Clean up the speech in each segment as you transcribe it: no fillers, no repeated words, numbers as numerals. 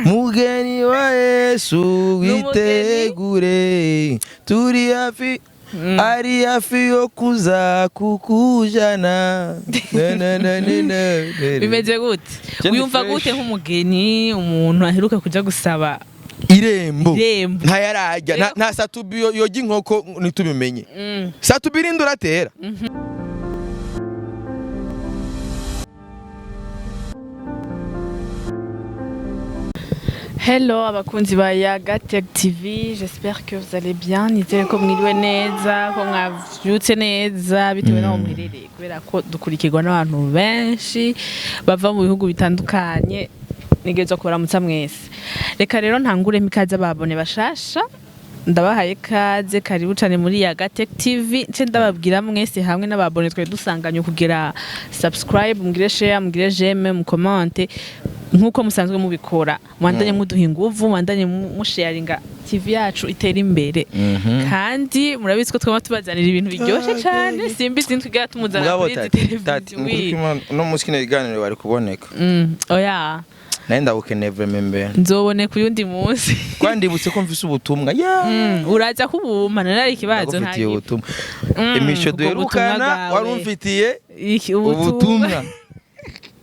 Mugeni wa Yesu witegure turi hafi ari hafi yo kuza kukujana. Bimeze gute? Uyumva gute nk'umugeni umuntu aheruka kuja gusaba irembo ntayarajya nta satubi yoga inkoko nitubimenye. Satubi irindi uratera. Hello abakunzi ba Yaga Tech TV, j'espère que vous allez bien. Nizere ko mwiriwe neza, ko mwavyutse neza bitewe naho muherereye kubera ko dukurikirwa n'abantu benshi bava mu bihugu bitandukanye. Nigeze kubaramutsa mwese. Reka rero ntangure mikaze ababone bashasha. Ndabahaye kaze karibu cyane muri Yaga Tech TV. Nce ndababwira mwese hamwe n'ababone twe dusanganye kugira subscribe, mugire share, mugire j'aime, mu comment nkuko musanzwe mubikora. Mwandanye muduha inguvu, mwandanye musharinga TV yacu itera imbere. Kandi murabizi ko twama tubazanira ibintu biryoshye cyane. Simbizi ntwiga tumuzana kuri televiziyo. No muskine biganiro bari kuboneka. Oya. Naenda ukeneye vraiment. Nzobone ku yundi munsi. Kwandibutse ko mfise ubutumwa. Uraza kubuma nari ikibazo nta ubutumwa. Emisho duherukana warumfitiye ubutumwa.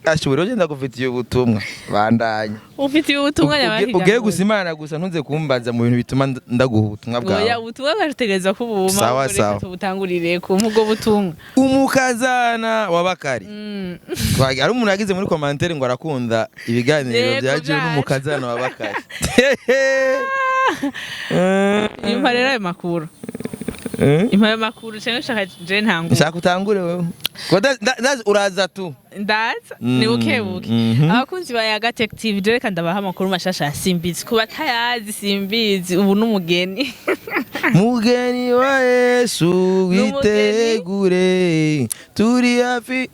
Ashobora genda gufitiye ubutumwa bandanye. Ufitiye ubutumwa nyabaki. Ugiye gusimana gusa ntunze kumbaza mu bintu bituma ndaguha ubutumwa bwawe. Oya ubutumwa bashtegeza kubuma. Sawa. Tubutangurire ku mvugo butumwa. Umukazana wabakari. Ari umuntu yagize muri commentaire ngo arakunda ibiganiro byaje n'umukazana wabakari. Impa rero ayo makuru. Impa ayo makuru cyane shaka je ntangu. Shaka utangure wewe. Uraza tu. Ndaza ni bukebuke. Abakunzi ba Yaga Tech TV reka ndabaha amakuru mashasha ya Simbizi kuba tayazi Simbizi ubu n'umugeni. Mugeni wa Yesu witegure turi hafi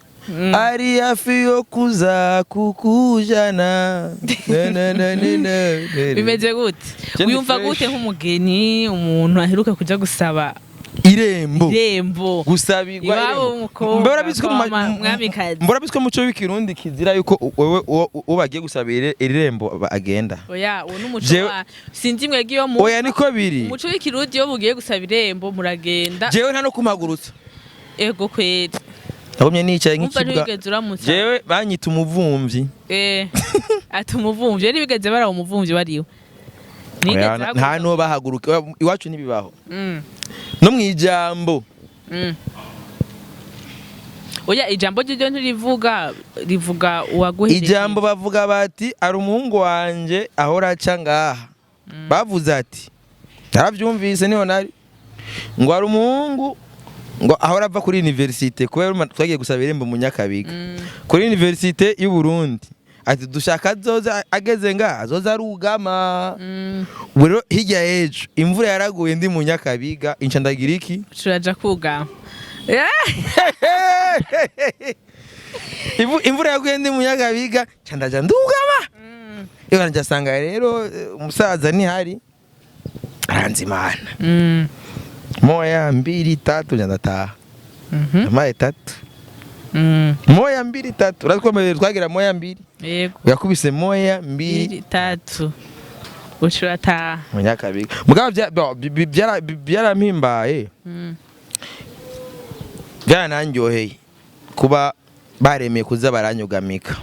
ari hafi yo kuza kukujana. Bimeze gute? Uyumva gute nk'umugeni umuntu aheruka kuja gusaba irembo gusabirwa irembo. Mbora biziko muco w'ikirundi kizira yuko wewe ubagiye gusabira irembo agenda. Oya uwo n'umuco wa sinzi mwegi yo mu. Oya niko biri. Umuco w'ikirundi yo bugiye gusaba irembo muragenda. Jewe nta no kumagurutsa. Ego kweri. Nabomye nicaye nk'ikibwa. Jewe banyita umuvumvyi. Ati umuvumvyi ari bigeze bara umuvumvyi bariwe. Nta no bahaguruka iwacu nibibaho. No mwijambo. Oya ijambo ryo rivuga uwaguhereje. Ijambo bavuga bati ari umuhungu wanje ahora aca ngaha. Bavuze ati taravyumvise niho nari ngo ari umuhungu ngo ahora ava kuri universite kubera twagiye gusaba irembo mu Nyakabiga. Kuri universite y'u Burundi. Ati dushaka zoza ageze nga azoza arugama. Buro hirya ejo imvura yaraguye ndi mu Nyakabiga inca ndagira iki turaja kugama. Imvura yaguye ndi mu Nyakabiga nca ndaja ndugama. Iyo njasanga rero umusaza ni hari aranzimana. Moya 2 3 nja ndataha. Amaye 3. Moya 2 3 uratwomerera twagira moya 2. Yego. Yakubise moya 2 3. Ushurata. Mu Nyakabiga. Mugabo byarampimbaye. Byarananyoheye kuba baremeye kuza baranyugamika.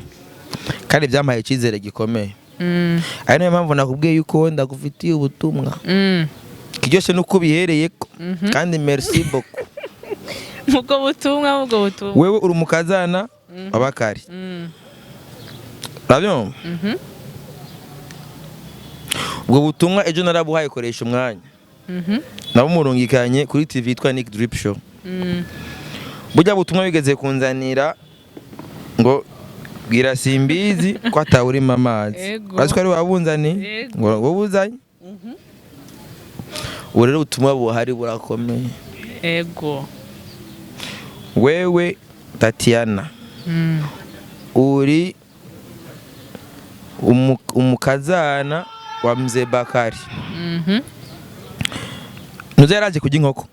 Kandi byamaye ikizere gikomeye. Ari nayo mpamvu nakubwiye yuko ndagufitiye ubutumwa. Kiryoshe nuko bihereye ko. Kandi merci beaucoup. Mugo butumwa. Wewe uri umukazana wabakari. Rabyumva? Ubwo butumwa ejo narabuhaye koresha umwanya. Nabo murungikanye kuri TV yitwa Nick Drip Show. Burya butumwa bigeze kunzanira ngo bwira Simbizi ko atawurima amazi. Bazi ko ari wabunzani ngo buzanye. Urero butumwa buhari burakomeye. Ego. Wewe Tatiana. Uri umukazana wa Mzee Bakari. Nuze yaraje kujya inkoko.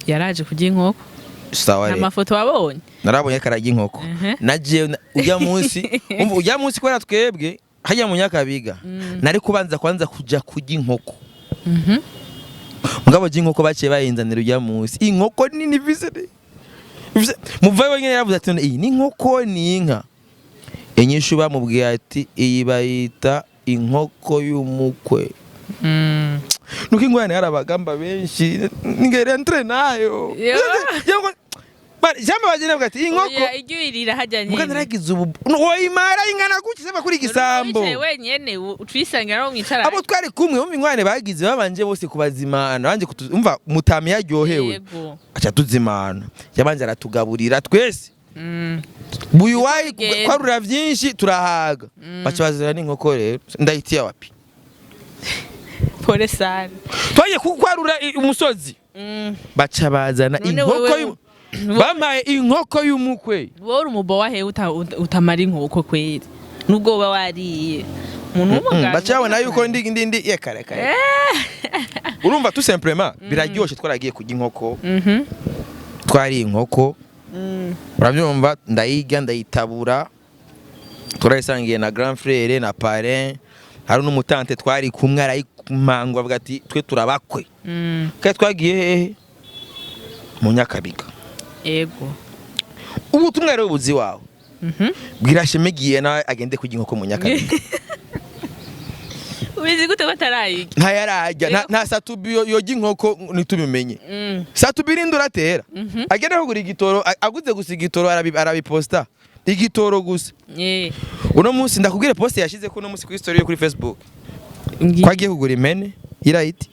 Yaraje kujya inkoko. Sawa rero. Amafoto wabonye? Narabonye karajya inkoko. Naje ujya munsi kwera twebwe hajya mu Nyakabiga nari kubanza kuja kurya inkoko mugabo j'inkoko baciye bayinzanira ujya munsi inkoko nini visere muvayo nyene yaravuze ati iyi ni inkoko ni inka inyishu bamubwiye ati iyi bayita inkoko y'umukwe nuko ingwane yarabagamba benshi ngere entre nayo Jamba bagene bwati inkoko oya igwirira hajanye mugana ragize ubu woyimara ingana guki sema kuri gisambo wenyene utwisangira no mwicara abo twari kumwe mu ingwane bagize babanje bose kubazimana banje umva mutami yaryohewe acha tuzimana yabanje aratugaburira twese buyu wayi kwarura vyinshi turahaga bacha bazira n'inkoko rero ndayitiya wapi pole sana twaye kwarura umusozi bacha bazana inkoko bamaye inkoko y'umukwe wowe umubo wahe utamara inkoko kweri nubwo uba wariye umuntu w'umuganga bacabona yuko ndi yekarekare urumva tout simplement biraryoshe twaragiye kujya inkoko twari inkoko urabyumva ndayiga ndayitabura turayisangiye na grand frère na parrain hari n'umutante twari kumwe arayikumangwa avuga ati twe turabakwe kandi twagiye hehe mu Nyakabiga ego ubutumwa rero buzi wawe bwirashemegiye nawe agende kujya inkoko mu Nyakabiga ubizi gute batarayiga nta yarajya nta satubi yoga inkoko nitubimenye satubi rindi uratera agenda kugura igitoro aguze gusa igitoro arabiposta igitoro gusa uno munsi ndakubwire post yashize ko uno munsi ku story yo kuri Facebook kwagiye kugura imene irayiti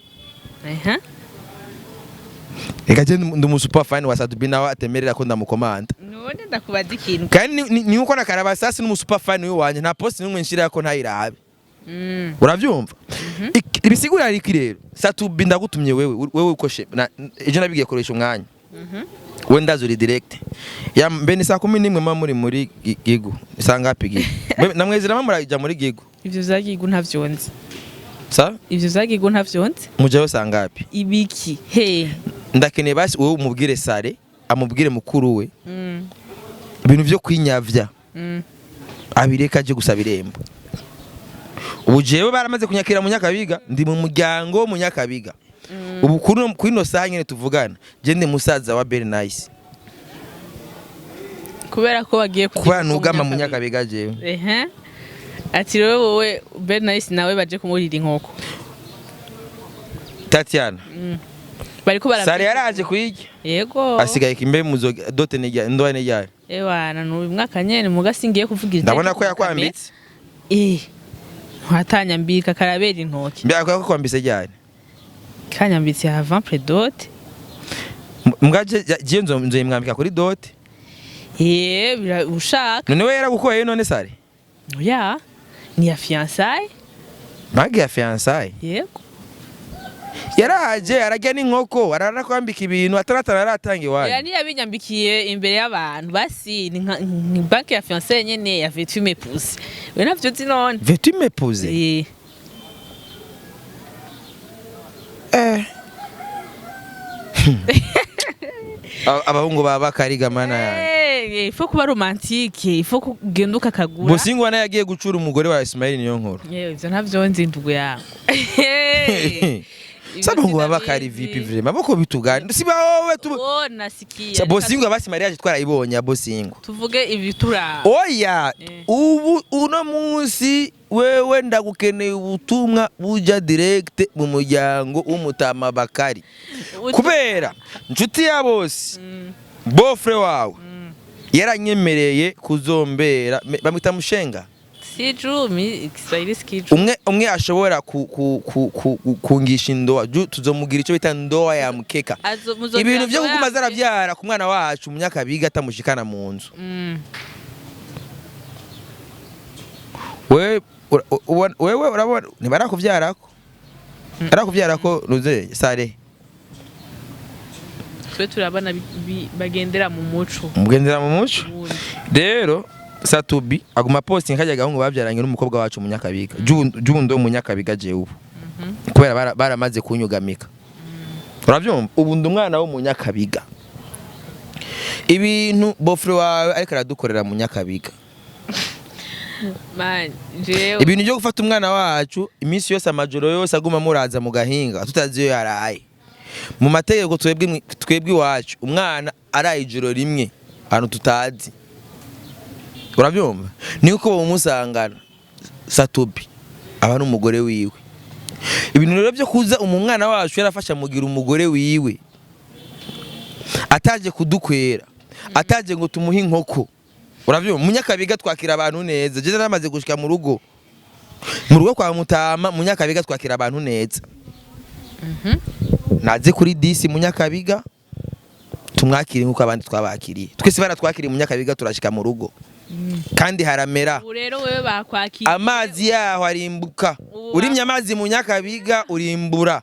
Ega je ndumu super fan wa Satubi nawe atemerera ko ndamukomanda. None ndakubaza ikintu. Kandi ni uko nakaraba sasi n'umu super fan wanje nta post n'umwe nshira ko ntayirabe. Uravyumva? Ibisigura ari kirero. Satubi ndagutumye wewe uko she. Ejo nabigiye koresha umwanya. We ndazuri direct. Ya mbene saa 11 muri gigu. Isanga hapi gigu. Namwezira mamuraja muri gigu. Ivyo zagigu ntavyonze. Sa? Ivyo zagigu ntavyonze. Mujayo sanga hapi. Ibiki. He. Ndakene basi wowe umubwire sare amubwire mukuru we ibintu byo kwinyavya abireka aje gusabirembo ubu jewe baramaze kunyakira mu Nyakabiga ndi mu muryango mu Nyakabiga ubu kwino sanye tuvugana je ndi musaza wa BELLE NICE kubera ko bagiye kuba nugama mu Nyakabiga jewe ati rero wowe BELLE NICE nawe baje kumurira inkoko Tatiana bariko bara Sare yaraje kuyijya yego asigaye kimbe muzo dote nejya ndo nejya ewana n'uyu mwaka nyene mugasingiye kuvugira ndabona ko yakwambitse hatanyambika karabera intoki mbya ko kwambise cyane kanyambitse avant près dote mwaje je nzo imwambika kuri dote ushaka none we yaragukoye none Sare oya ni ya fiançailles magi ya fiançailles yego yaraje arajya n'inkoko arara kwambika ibintu ataratara aratangiye waje yani yabinyambikiye imbere y'abantu basi ni banque ya fiancé nyene ya vêtu m'épouse we navyo zinone vêtu m'épouse abahungu baba kariga mana ifo kuba romantique ifo kugenduka kagura Bosingo wana yagiye gucura umugore wa Ismail niyo nkuru ivyo ntavyo nzimbugo yawe Sabungu baba kari vipi vraiment bako bitugana siba wowe tu nasikiye Bosingo basi mariage twarayibonye Bosingo tuvuge ibitura oya ubu uno munsi wewe ndagukeneye ubutumwa buja direct mu muryango w'umutama Bakari kubera nshuti ya bose bofre wawe yaranyemereye kuzombera bamwita mushenga Sijumi Kiswahili skiju umwe ashobora kungisha indoa tuzomugira icyo bita ndoa ya mkeka ibintu byo kuguma zarabyara ku mwana wacu mu Nyakabiga atamushikana mu nzu wewe urabona ntibarakuvyarako arakuvyarako nuze Sare twe turabana bagendera mu muco rero Satubi aguma posting kajya gahungu babyaranye n'umukobwa wacu mu Nyakabiga jundo mu Nyakabiga je ubu kubera baramaze kunyugamika uravyumva ubu ndumwana wo mu Nyakabiga ibintu bofre wawe ariko aradukorera mu Nyakabiga Man, jewe ibintu byo gufata umwana wacu iminsi yose amajoro yose aguma muraza mu gahinga tutazi iyo yaraye mu mategeko twebwe iwacu umwana araye ijoro rimwe ahantu tutazi urabyumva niko bamusangana satubi aba ari umugore wiwe ibintu rero byo kuza umwana wacu yarafasha mugira umugore wiwe ataje kudukwera ataje ngo tumuhe inkoko uravyumva munyakabiga twakira abantu neza je namaze gushika mu rugo kwa Mutama munyakabiga twakira abantu neza naze kuri disi munyakabiga tumwakire nkuko abandi twabakiriye twese baratwakiriye munyakabiga turashika mu rugo kandi haramera rero wewe bakwakiriye amazi yaho arimbuka urimye amazi munyakabiga urimbura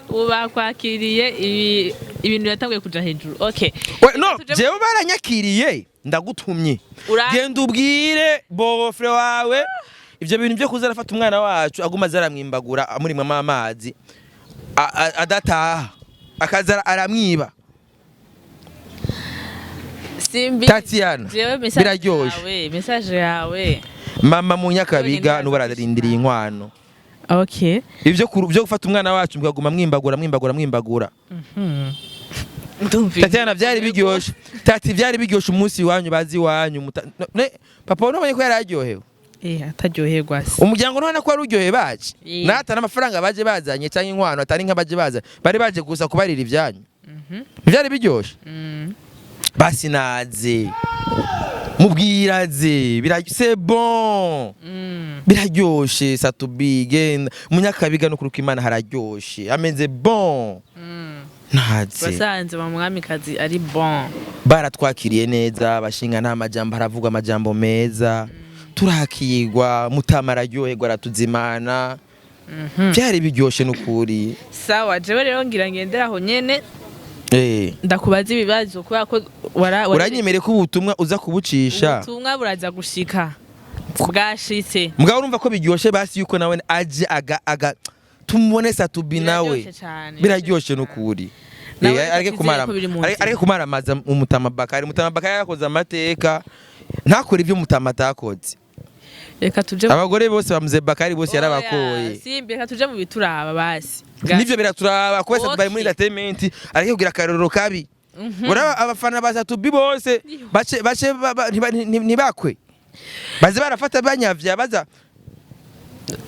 ubakwakiriye ibintu yatanguye kuja hejuru. Okay, no jewe baranyakiriye ndagutumye genda ubwire bofre wawe ivyo bintu byo kuza arafata umwana wacu aguma zaramwimbagura amurimwe amazi adataha akaza aramwiba. Simbi Tatiana biraryoshe message yawe mama munyakabiga nubaradindiriye inkwano. Okay, ivyo byo gufata umwana wacu mugaguma mwimbagura Tatiana byari biryoshe. Tati byari biryoshe umunsi wanyu bazi wanyu papa unabonye ko yararyohewe ataryoherwa se umuryango none ko aruryohe baje nata n'amafaranga baje bazanye cyangwa inkwano atari nka baje baza bari baje gusa kubarira ivyanyu byari biryoshe basi naze mubwiraze c'est bon biraryoshe satubige munyakabiga no kuruka imana hararyoshe ameze bon naze basanze bamwamikazi ari bon baratwakiriye neza bashinga nta majambo haravuga amajambo meza turakiyigwa Mutama araryoherwa aratuzimana byari biryoshe n'ukuri. Sawa jewe rero ngira ngendera aho nyene ndakubaza ibibazo kubera ko uranyemere ko ubutumwa uza kubucisha ubutumwa buraza gushika bwashitse mbwa urumva ko biryoshe basi yuko nawe aje aga tumubone satubi nawe biraryoshe n'ukuri. Areke kumara amaza Mutama Bakari yakoze amateka ntakora ibyo Mutama atakoze. Reka tuje abagore bose bamuze Bakari bose yarabakoye. Simbi reka tuje mu bituraba basi nivyo biraturaba kwese tubaye muri entertainment ariko kugira karorero kabi uraba abafana baza tubi bose bace ntibakwe baze barafata banyavya baza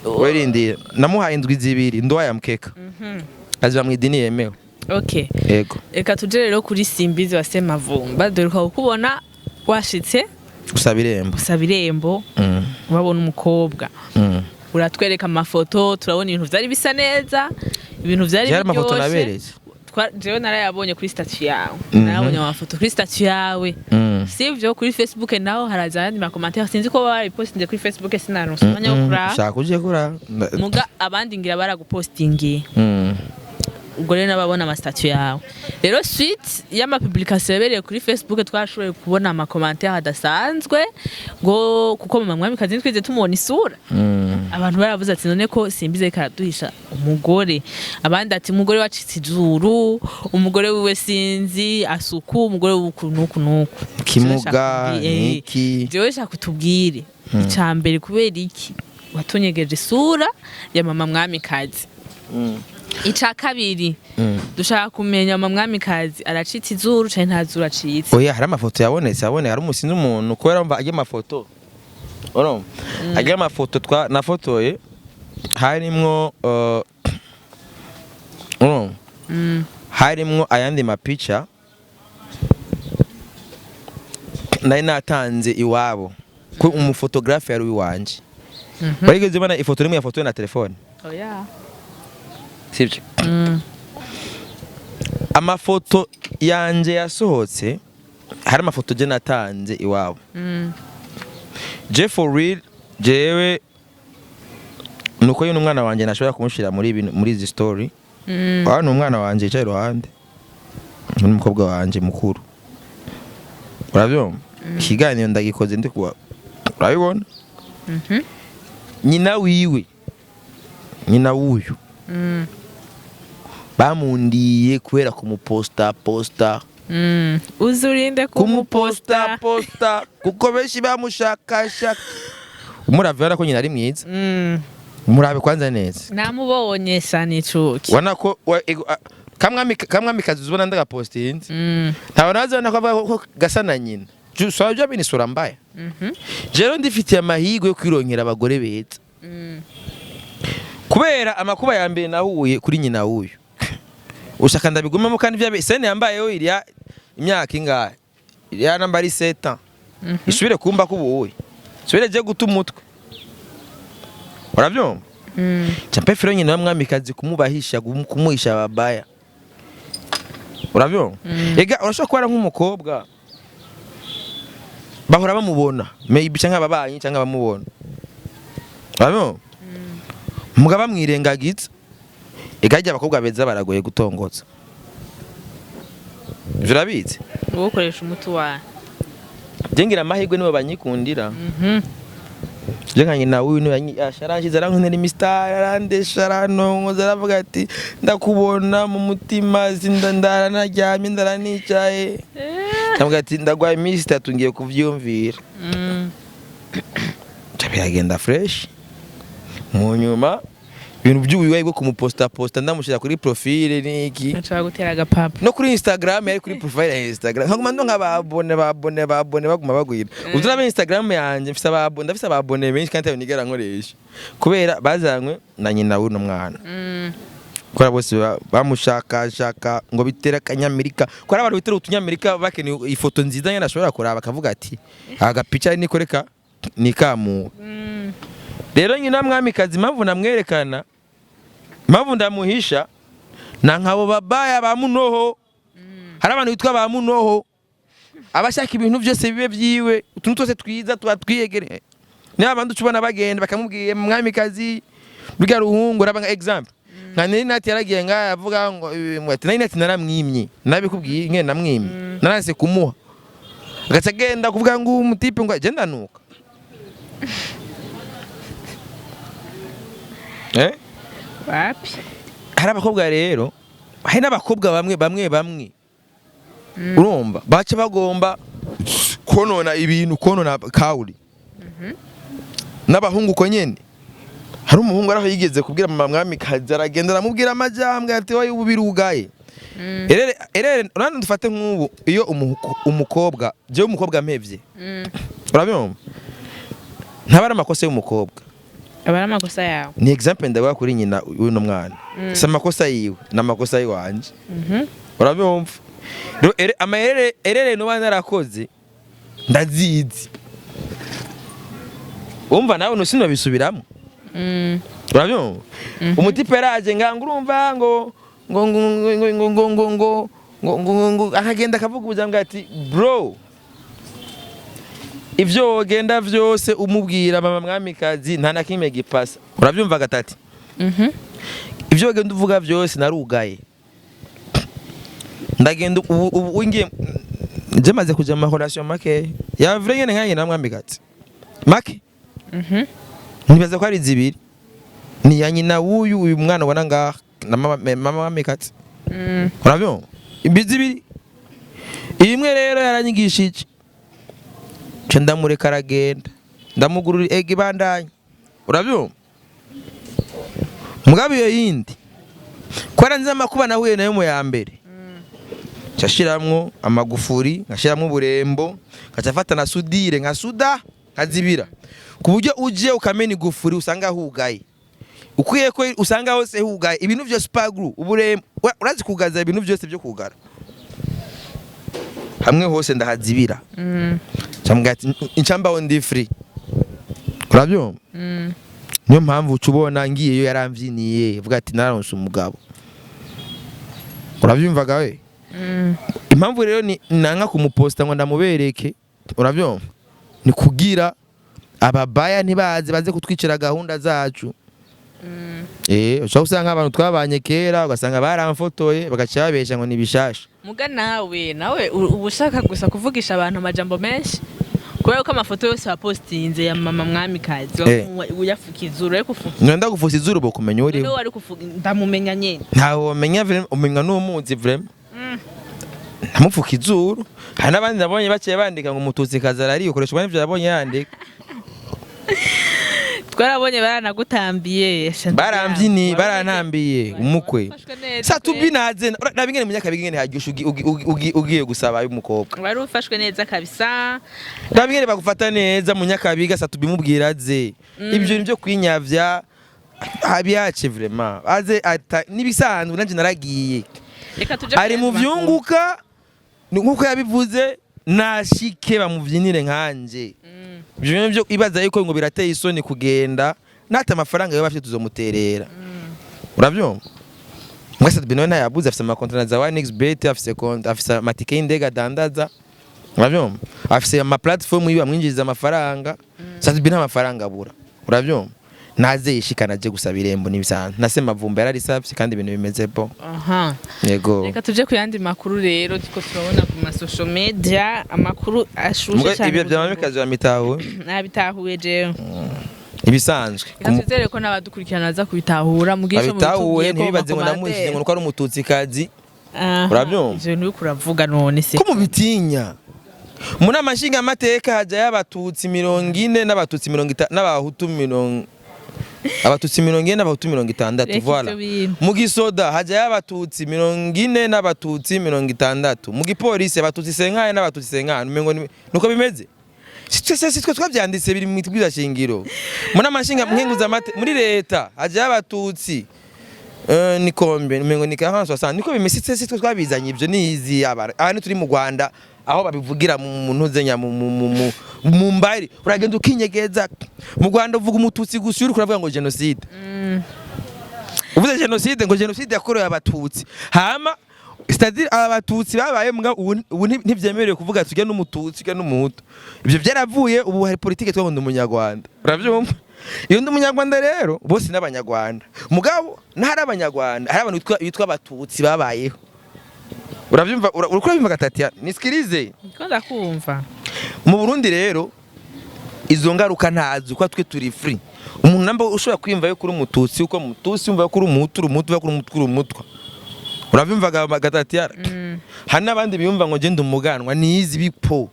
werindi namuhaye indwi zibiri ndoya ya mkeka aziba mwidini yemewe. Okay, yego reka tuje rero kuri Simbizi wa Semavumba doruka kubona washitse usaba irembo wabona umukobwa uratwereka amafoto turabona ibintu byari bisa neza ibintu byari biryoshe jewe narayabonye kuri statut yawe narabonye amafoto kuri statut yawe sivyo kuri Facebook naho haraza yandi ma commentaire sinzi ko barapostinze kuri Facebook sinaronse umwanya wo kuraba shaka uje kuraba muga abandi ngira baragupostingiye ubwo rero nababona ama statut yawe rero suite y'ama publication yabereye kuri Facebook twashoboye kubona ama commentaire adasanzwe ngo kuko mama mwamikazi twize tumubona isura abantu baravuze ati none ko Simbizi karaduhisha umugore abandi ati umugore wacitse ijuru umugore wiwe sinzi asuku umugore w'ukuntu kimuga niki jewe shaka kutubwire icambere kubera iki watonyegeje isura ya mama mwamikazi. Ica kabiri dushaka kumenya mama mwamikazi aracitse izuru cyane ntazura acitse. Oya hari amafoto yabonetse hari umusinzi umuntu kubera umva agiye amafoto oro agiye amafoto nafotoye harimwo harimwo ayandi mapicha nari natanze iwabo ko umufotographe yari wanje barigeze bana ifoto rimwe yafotoye na telefone. Oya sibyo amafoto yanje yasohotse hari amafoto je natanze iwabo je for real jewe nuko yino umwana wanje nashobora kumushira muri izi story ni umwana wanje yicaye iruhande n'umukobwa wanje mukuru urabyumva ikiganiro ndagikoze ndi kuwa urabibona nyina wiwe nyina wuyu bamundiye kubera kumuposta uzurinde kumuposta posta kuko benshi bamushakashaka. Umuravye ko nyina ari mwiza. Murabe kwanza neza. Namubonye sanicuki. Wana ko kamwami kazi ubona ndaga postinze. Ntabwo nazana ko gasa na nyina. Jusabye bini sura mbaya. Jero ndifitiye amahirwe yo kwironkera abagore beza. Kubera amakuba ya mbere nahuye kuri nyina wuyu. Ushaka ndabigumamo kandi bya sene yambayeho iriya imyaka ingahe. Iriya namba ari 7 ans. Isubire kumba kubuwe. Subire je guta umutwe. Urabyumva? Champe firo nyina w'amwamikazi kumubahisha kumuhisha babaya. Urabyumva? Ega urashobora kubara nk'umukobwa. Bahora bamubona. Maybe cyangwa babanyi cyangwa bamubona. Urabyumva? Mugaba mwirengagiza. Ega ajya abakobwa beza baragoye gutongotsa. Jurabize? Ukoresha umutu wa. Jengira amahirwe niwe banyikundira. Jenganye na uyu ni yasharangiza arankundira imistar arandesha aranongo zaravuga ati ndakubona mu mutima zindandara naryamye ndaranicaye. Ndavuga ati ndagwaye iminsi 3 ngiye kuvyumvira. Cyabiragenda fresh. Mu nyuma ibintu by'ubuyiwe bwo kumuposta ndamushira kuri profile niki. Nshaka gutera agapapa. No kuri Instagram yari kuri profile ya Instagram. Nkaguma ndo nk'ababone baguma bagwira. Uzurabe Instagram yanje mfise ababone ndafise ababone benshi kandi nigera nkoresha. Kubera bazanywe na nyina w'uno mwana. Kora bose bamushaka ngo bitera kanyamerika. Kora abantu bitera utunyamerika bakene ifoto nziza nyana ashobora kuraba bakavuga ati aga picture ni koreka nikamu. Rero nyina mwamikazi mpamvu namwerekana mpamvu ndamuhisha na nkabo babaya bamunoho. Hari abantu bitwa bamunoho abashaka ibintu byose bibe byiwe utuntu twose twiza tuba twiyegere. Ni abantu cubana bagenda bakamubwiye mwamikazi biga ruhungu raba example nka nati yaragiye nga yavuga ngo ati nati naramwimye nabikubwiye nge namwimye naranse kumuha agacagenda kuvuga ngo umutipe ngo agenda nuka. Wapi? Hari abakobwa rero, hari n'abakobwa bamwe. Urumva? Bace bagomba konona ibintu konona kauri. N'abahungu ko nyene. Hari umuhungu araho yigeze kubwira mama mwamikazi aragenda aramubwira amajambwe ati wayi ubirugaye. Erere urana dufate nk'ubu iyo umukobwa, je umukobwa mpevye. Urabyumva? Ntabara amakosa y'umukobwa. Abara amakosa yawe. Ni example ndawa kuri nyina uno mwana. Sa makosa yiwe n'amakosa yiwanje. Urabyumva? Erere no bana rakoze ndazizi. Umva nawe no sino bisubiramo. Urabyumva? Umutipe yaraje nganga urumva ngo akagenda akavuga ubuzanga ati bro ivyo wogenda vyose umubwira mama mwamikazi nta nakimwe gipasa. Urabyumva gatati? Ivyo wogenda uvuga vyose narugaye. Ndagenda ubu ngiye je maze kuja mu relation make. Ya vrai nyene nkanye na mwamikazi. Make? Nibaza ko ari zibiri. Ni ya nyina uyu mwana wana ngaha na mama mwamikazi. Urabyumva? Ibizibiri. Imwe rero yaranyigishije. Ndamureka aragenda ndamugurura ege bandanye. Urabyumva? Mugabe yo yindi kwara nza makuba nahuye nayo mu ya mbere. Cyashiramwo amagufuri ngashiramwo burembo ngacafata na sudire nka suda nkazibira kuburyo uje ukamena igufuri usanga hugaye ukwiye ko usanga hose hugaye ibintu byo spagru uburembo urazi kugaza ibintu byose byo kugara hamwe hose ndahazibira. Chamgati incamba on free. Urabyumva? Niyo mpamvu ucubona ngiye yo yaramvyiniye vuga ati naronse umugabo. Urabyumva gawe? Impamvu rero ni nanga kumuposta ngo ndamubereke. Urabyumva? Ni kugira ababaya baze kutwicira gahunda zacu. Ushaka usanga abantu twabanye kera ugasanga baramfotoye bagacabesha ngo nibishasha. Muga nawe ubushaka gusa kuvugisha abantu amajambo menshi. Kubera ko amafoto yose wapostinze ya mama mwamikazi uyafuka izuru ariko kufuka. Nenda gufuza izuru bo kumenya uri. None wari kufuka ndamumenya nyene. Ntawo menya umenya n'umuzi vraiment. namupfuka izuru. Hari n'abandi nabonye baciye bandika ngo umututsi kazarari ukoreshwa n'ivyo yabonye yandika. Twarabonye baranagutambiye. Barambyini barantambiye umukwe. Satubi naze nabingene mu myaka bigene hajyusha ugiye gusaba y'umukobwa. Wari ufashwe neza kabisa. Nabingene bagufata neza mu nyakabiga Satubi mubwira ze. Ibyo nibyo kwinyavya habiyace vraiment. Aze nibisanzwe nanje naragiye. Ari mu vyunguka nkuko yabivuze nashike bamuvyinire nkanje. Ibyo byo ibaza yuko ngo birateye isoni kugenda nata amafaranga yo bafite tuzomuterera. Uravyumva? Mwese Bino yabuze afise amakontrana za OneXBet afise konti afise amatike y'indega dandaza. Uravyumva? Afise ama platform yiwe amwinjiza amafaranga. Sasa Bino amafaranga abura. Uravyumva? Naze yishikana je gusaba irembo nibisanzwe. Nasema vumba yararisavye kandi ibintu bimeze po. Aha. Yego. Reka tuje ku yandi makuru rero diko turabona ku ma social media amakuru ashushe cyane. Ibyo byamamikaje ya mitaho. Nabitahuye je. Ibisanzwe. Natuzere ko nabadukurikirana aza kubitahura mugisho mu bitahuye ntibibaze ngo namushije ngo nuko ari umututsi kazi. Urabyumva? Ivyo ni kuravuga none se. Ko mubitinya. Muna amashinga amateka haja y'abatutsi 40 n'abatutsi 50 n'abahutu 40 abatutsi 40 n'abahutu 60 voilà. Mu gisoda haja y'abatutsi 40 n'abatutsi 60. Mu gipolisi abatutsi 50 n'abatutsi 50. Umengo nuko bimeze. Sitwe twavyanditse biri mu mitwiza shingiro. Muna amashinga mkenguza amate muri leta haja y'abatutsi nikombe umengo ni 40 niko bimesitse sitwe twabizanye ibyo nizi abara. Aha ni turi mu Rwanda aho babivugira mu ntuzenya mu mbari uragenda ukinyegeza mu Rwanda uvuga umututsi gusa uri kuravuga ngo genocide. Uvuze genocide ngo genocide yakorewe abatutsi hama c'est-à-dire abatutsi babaye mbwa ubu ntivyemerewe kuvuga tujya n'umututsi tujya n'umuhutu. Ibyo byaravuye ubu hari politique twabonda umunyarwanda. Uravyumva? Iyo ndi umunyarwanda rero bose n'abanyarwanda. Mugabo ntari abanyarwanda hari abantu bitwa abatutsi babayeho. Uravyumva urukura bimva gatati nisikirize. Niko ndakumva. Mu Burundi rero izo ngaruka ntazi uko twe turi free. Umuntu namba ushobora kwimva yo kuri umututsi uko mututsi umva yo kuri umuhutu umuhutu yo kuri umutwa. Uravyumva gatati yara. Hari n'abandi biyumva ngo genda umuganwa nizi bipo.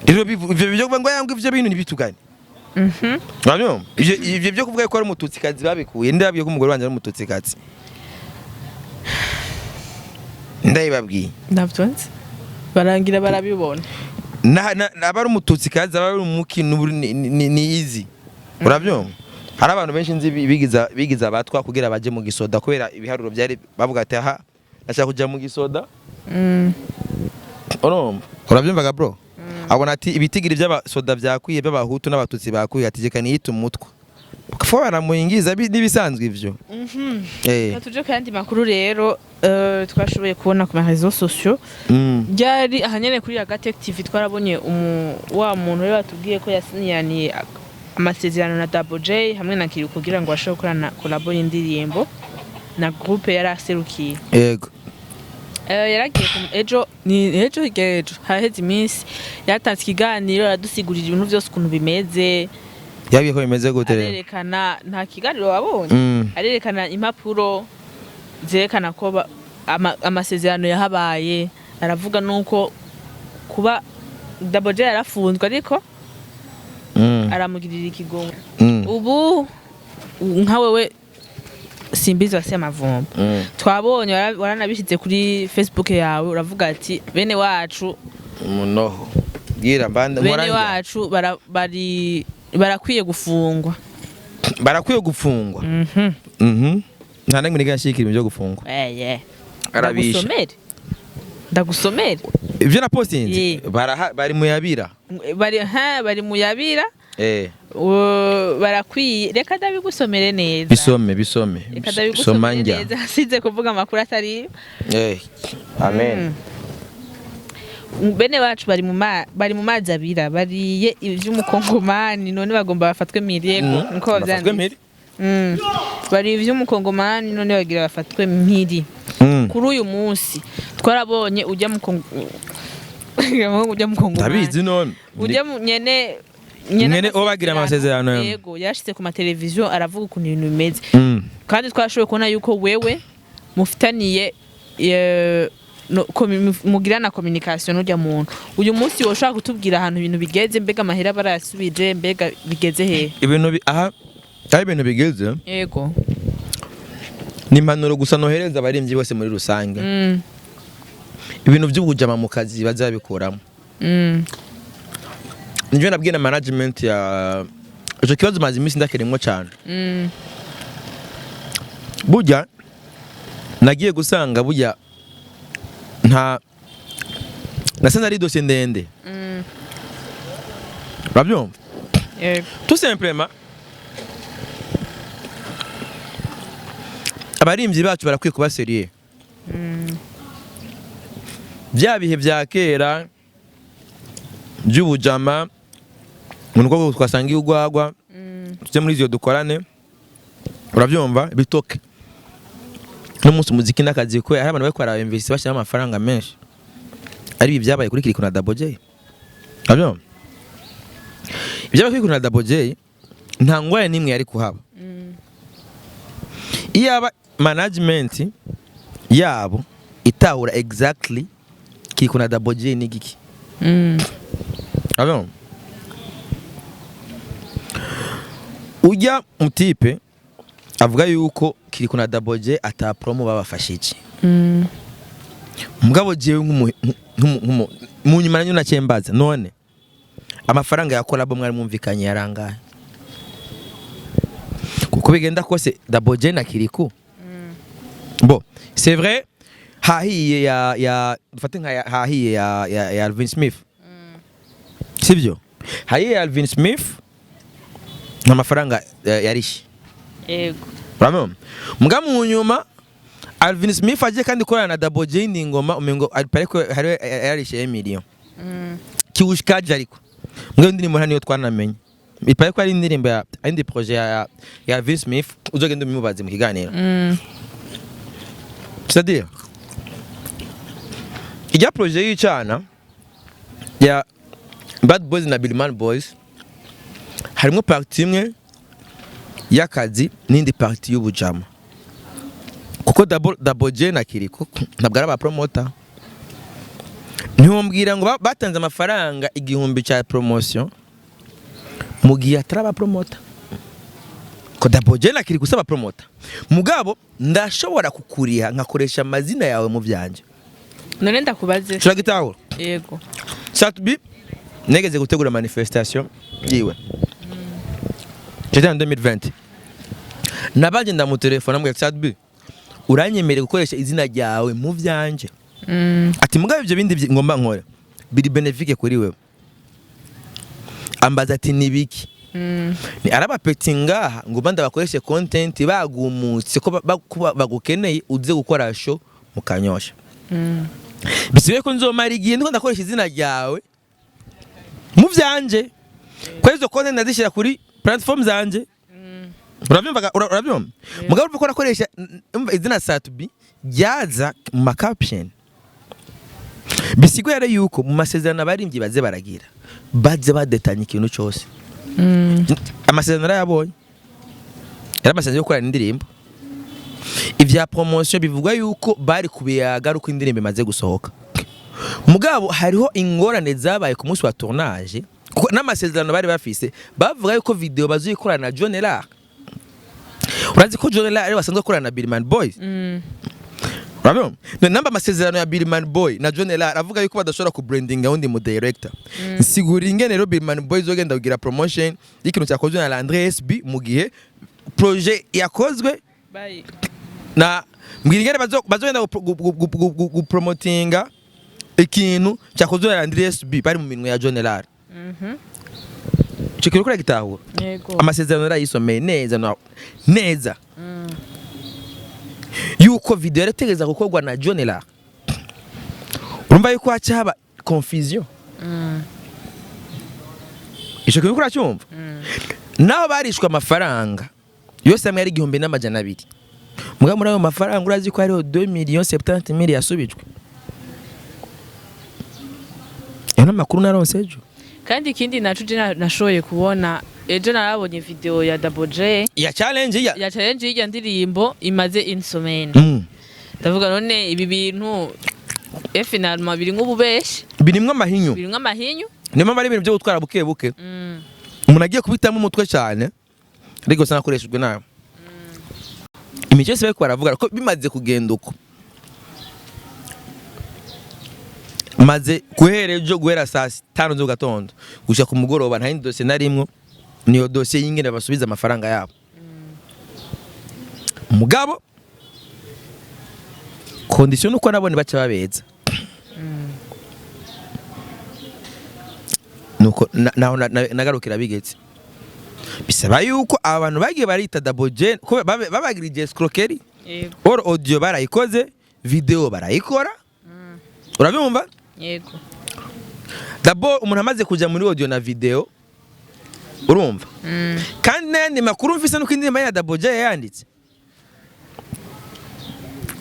Rero ivyo byo kuvuga ngo yangu ivyo bintu nibitugane. Uravyumva? Ivyo byo kuvuga ko ari umututsi kazi babikuye ndabwiye ko umugore wanje ari umututsi kazi. Ndayibabwiye. Ndavyonze. Barangira barabibona. Abari umututsi kazi abari umukino ni easy. Uravyumva? Hari abantu benshi nzi bigiza abatwa kugira baje mu gisoda kubera ibiharuro byari bavuga ati aha nashaka kujya mu gisoda. Urabyumvaga bro? Abona ati ibitigiri by'abasoda byakwiye by'abahutu n'abatutsi bakwiye ategeka niyita umutwa. Kufora muingiza nibisanzwe ivyo. Tuje kandi makuru rero twashoboye kubona ku réseaux sociaux. Byari ahanyene kuri Agate TV twarabonye wa muntu we batubwiye ko yasinyaniye amasezerano na Double J hamwe na Kiri kugira ngo ashobore gukorana collabo y'indirimbo na groupe yaraserukiye. Yego. Yaragiye ejo haheze iminsi yatanze ikiganiro yadusigurira ibintu byose ukuntu bimeze. Yabiye ko bimeze gute rero? Arerekana nta kiganiro wabonye. Arerekana impapuro zerekana ko amasezerano yahabaye. Aravuga nuko kuba Double J yarafunzwe ariko aramugirira ikigongo. Ubu nka wewe Simbizi Ahaye twabonye waranabishyize kuri Facebook yawe uravuga ati bene wacu munoho gira mbanda bene wacu barakwiye gufungwa. Barakwiye gufungwa. Nta namwe nigashikira ibyo gufungwa. Arabisha. Ndagusomere. Ivyo na postinze bari muyabira. Bari muyabira. Barakwiye reka ndabigusomere neza. Bisome. Reka ndabigusomere neza size kuvuga amakuru atari. Amen. Bene wacu bari mu mazi abira bariye ivy'umukongomani none bagomba bafatwe miriyego niko bavyanditse. Bari ivy'umukongomani none bagira bafatwe mpiri. Kuri uyu munsi twarabonye ujya mu Kongomani. Ndabizi none. Ujya nyene obagira amasezerano. Yego yashitse ku mateleviziyo aravuga ukuntu ibintu bimeze. Kandi twashoboye kubona yuko wewe mufitaniye mugirana communication n'urya muntu uyu munsi woshaka kutubwira ahantu ibintu bigeze mbega amahera barasubije mbega bigeze he ibintu aha ari ibintu bigeze yego ni impanuro gusa nohereza abarimvyi bose muri rusange ibintu by'ubujama mu kazi bazabikuramo nivyo nabwiye na management ya ico kibazo mazi imisi ndakirimwo cyane burya nagiye gusanga burya nta nasanze ari dosiye ndende urabyumva tout simplement abarimvyi bacu barakwiye kuba serieux bya bihe bya kera by'ubujama nuko twasanga igwagwa tuje muri izo dukorane urabyumva bitoke n'umunsi muziki n'akazi ko hari abantu bari kwara invest bashyira amafaranga menshi ari ibi byabaye kuri Kiriko na Double J urabyumva ibyabaye kuri Kiriko na Double J nta ngwaya nimwe yari kuhaba iyaba management yabo itahura exactly Kiriko na Double J ni giki urabyumva ujya mutipe avuga yuko Kiriko na Double J ata promo babafashije mugabo jewe mu nyuma nanyu nacyembaza none amafaranga ya collab mwari mwumvikanye yarangaye kuko bigenda kose Double J na Kiriko bon c'est vrai hahiye ya dufate nka hahiye ya Alvin Smith sivyo hahiye ya Alvin Smith n'amafaranga yarishi yego Bravo. Mga mu nyuma Alvin Smith aje kandi korana na Double J ni ngoma umengo ariko hari yarishe million. Kiwushikaje ariko. Ngo ndiri niyo twanamenye. Ipaye ko ari indirimbo ya indi projet ya Alvin Smith uzogenda umubaze mu kiganiro. C'est-à-dire ijya projet y'icana ya Bad Boys na Billman Boys harimo partie imwe y'akazi n'indi partie y'ubujama kuko Double J na Kiriko ntabwo ari aba promoter ntiwombwira ngo batanze amafaranga 1000 cya promotion mu gihe ataraba promoter ko Double J na Kiriko usaba promoter mugabo ndashobora kukuriha nkakoresha amazina yawe mu byanje none ndakubaze turagitahura yego Satbi negeze gutegura manifestation yiwe C'était en 2020. Nabaje ndamutelefona mbwe Satbi uranyemereye gukoresha izina ryawe mu byanje ati mugabe ibyo bindi ngomba nkora biri benefique kuri wewe ambaza ati nibiki ni araba petinga ngo banda bakoreshe content bagumutse ko bagukeneye uze gukora show mu Kanyosha bisibe ko nzomara igihe ndiko ndakoresha izina ryawe mu byanje ko izo content ndazishira kuri platform zanje urabyumva mugabo uko nakoresha izina Satbi ryaza mu caption bisigwere yuko mu masezerano abarimvyi baze baragira baze badetanya ikintu cyose amasezerano yabonye era amasezerano yo gukora indirimbo ivya promotion bivugwa yuko bari kubiyaga uko indirimbo imaze gusohoka mugabo hariho ingorane zabaye ku munsi wa tournage kuko n'amasezerano bari bafise bavuga yuko video bazuyikorana na John Lar urazi ko John Lar basanzwe korana na Billman Boys Bravo. Namba amasezerano ya Billman Boy na John Lar avuga yuko badashobora ku branding undi mu director. Nsigura ingene rero Billman Boy zogenda kugira promotion y'ikintu cyakozwe na Andre SB mu gihe projet yakozwe bye na mbwira ingene bazogenda gupromotinga ikintu cyakozwe na Andre SB bari mu minwe ya John Lar. Chikiro kuri gitahura. Yego. Amasezerano yisomeye neza. Yuko video yategeza gukorwa na John Lar. Urumva yuko haba confusion. Ico kintu kuri cyumva. Naho barishwe amafaranga. Yose amwe ari 1200. Muga muri ayo mafaranga urazi ko hariho 2,70,000 yasubijwe. Yana makuru naronsejo. Kandi ikindi nacu nashoboye kubona ejo narabonye video ya Double J ya challenge ya ndirimbo imaze insomene ndavuga none ibi bintu finalement biri nk'ububeshi birimwe amahinyu niyo mpamvu ari ibintu byo gutwara buke buke umuntu agiye kubitamo umutwe cyane ariko usanga akoreshejwe nabi imico yose bariko baravuga ko bimaze kugenda uko maze guhera saa 5 zo gatondo gushika ku mugoroba nta yindi dosiye narimwe niyo dosiye y'ingene basubiza amafaranga yabo mugabo condition uko nabone baca babeza nuko naho nagarukira bigetse bisaba yuko abantu bagiye barita double J ko babagirije escroquerie or audio barayikoze video barayikora urabimva yego d'abord umuntu amaze kuja muri audio na video urumva kandi nandi makuru mfise nuko indirimbo ya double J yanditse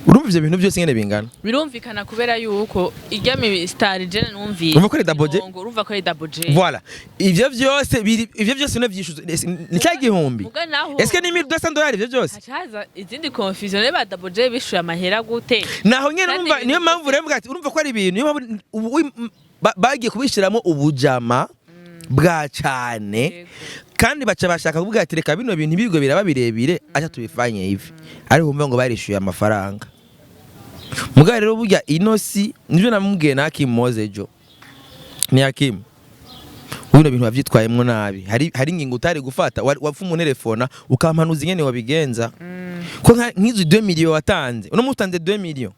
urumva ivyo bintu byose ngene bingana birumvikana kubera yuko iryami star Jane numvise urumva ko ari double J urumva ko ari double J voilà ivyo byose no vyishuza ni cyagihumbi eske ni $1200 ivyo byose achaza izindi confusion reba double J bishuye amahera gute naho nyene urumva niyo mpamvu remvuga ati urumva ko ari ibintu niyo mpamvu bagiye kubishiramo ubujama bwa cyane kandi baca bashaka kuvuga ati reka bino bintu bigo biraba birebire acha tubifanye ivi ari humva ngo barishuye amafaranga mugabo rero burya inosi nivyo namubwiye na Hakim Mozejo ni Hakim bino bintu bavyitwayemwo nabi hari ingingo utari gufata wapfa umunelefona ukampanuza ingene wabigenza ko nk'izo 2 million watanze uno mutanze 2 million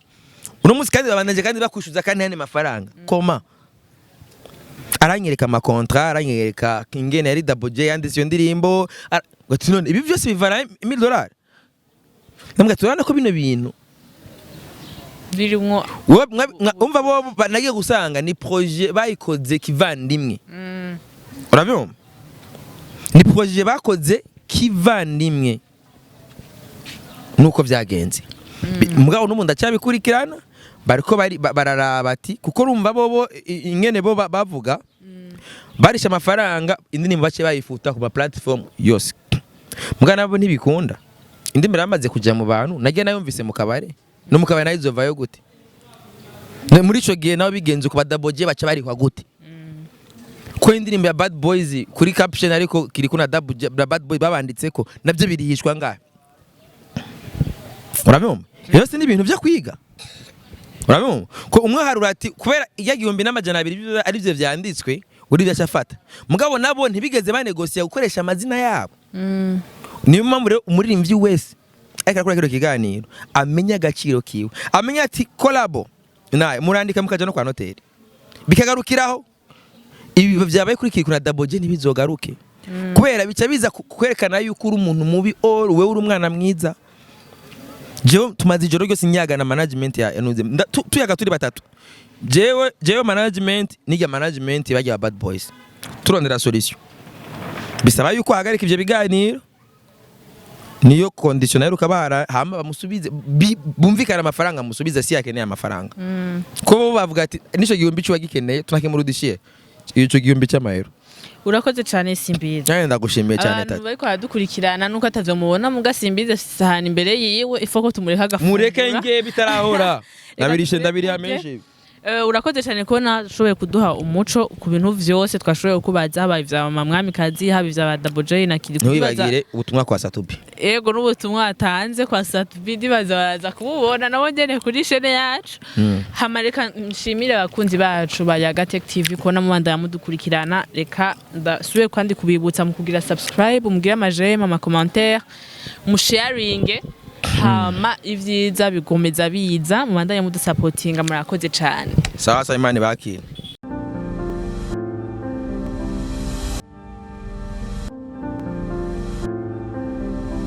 uno musi kandi babanaje kandi bakwishuza kandi hane mafaranga koma aranyereka amakontra aranyereka ingene yari double J yanditse iyo ndirimbo gati none ibi byose bivana $1000 nambwa turana ko bino bintu birimwo umva bo banagiye gusanga ni projet bayikoze kivandimwe urabyo ni projet bakoze kivandimwe nuko byagenze mugabo n'umuntu acyabikurikirana bariko bararaba ati kuko urumva bo ingene bo bavuga barisha amafaranga indirimbo bace bayifuta ku platform yose mugana nabo ntibikunda indirimbo yamaze kujya mu bantu nagiye nayumvise mu kabare no mu kabare nayizovayo gute muri ico gihe naho bigenze ku badaboje baca bari kwa gute ko indirimbo ya Bad Boys kuri caption ariko kiri kuna Bad Boy babanditseko navyo birihishwa ngahe urabyo yose ni ibintu byo kwiga urabyo ko umwe harura ati kubera igihumbi n'amajana 200 ari byo vyanditswe uri byashafata mugabo nabo ntibigeze banegosia gukoresha amazina yabo niyo mpamvu rero umuririmbyi wese akakora kiro kiganiro amenya agaciro kiwe amenya ati collabo naye murandika mukaja no kwa noteri bikagarukiraho ibi byabaye kuri kikuna double J ntibizogaruke kubera bica biza kwerekana yuko uri umuntu mubi or wewe uri umwana mwiza jewe tumaze ijoro ryose nyaga na management ya Anuze tuyaga turi batatu jewe management nijya management bajya Bad Boys turondera solution bisaba yuko hagarika ivyo biganiro niyo condition yaruka bara hama bamusubize bumvikana amafaranga musubize si yakeneye amafaranga ko bo bavuga ati nico gihumbi cyo wagikeneye tunakemurudishiye ico gihumbi cy'amahero urakoze cyane Simbizi cyane ndagushimiye cyane tatu bariko aradukurikirana nuko atavyo mubona muga Simbizi sahani imbere yiwe ifoko tumureka gafungura mureke nge bitarahora nabirishe ndabiri hamenje urakoze cyane ko nashoboye kuduha umuco ku bintu vyose twashoboye kubaza haba ivya mwami kazi haba ivya double J na kiri kubibaza ntibagire ubutumwa kwa Satubi ego n'ubutumwa atanze kwa Satubi dibaza baraza kububona nabo ndene kuri chaîne yacu hamareka nshimire abakunzi bacu ba Yagatech TV ko namubanda yamudukurikirana reka ndasubiye kandi kubibutsa mu kugira subscribe mugira amajema ama commentaire mu sharing hama ivyiza bigomeza biza mubandanye mudusupportinga murakoze cyane sawa Imana bakira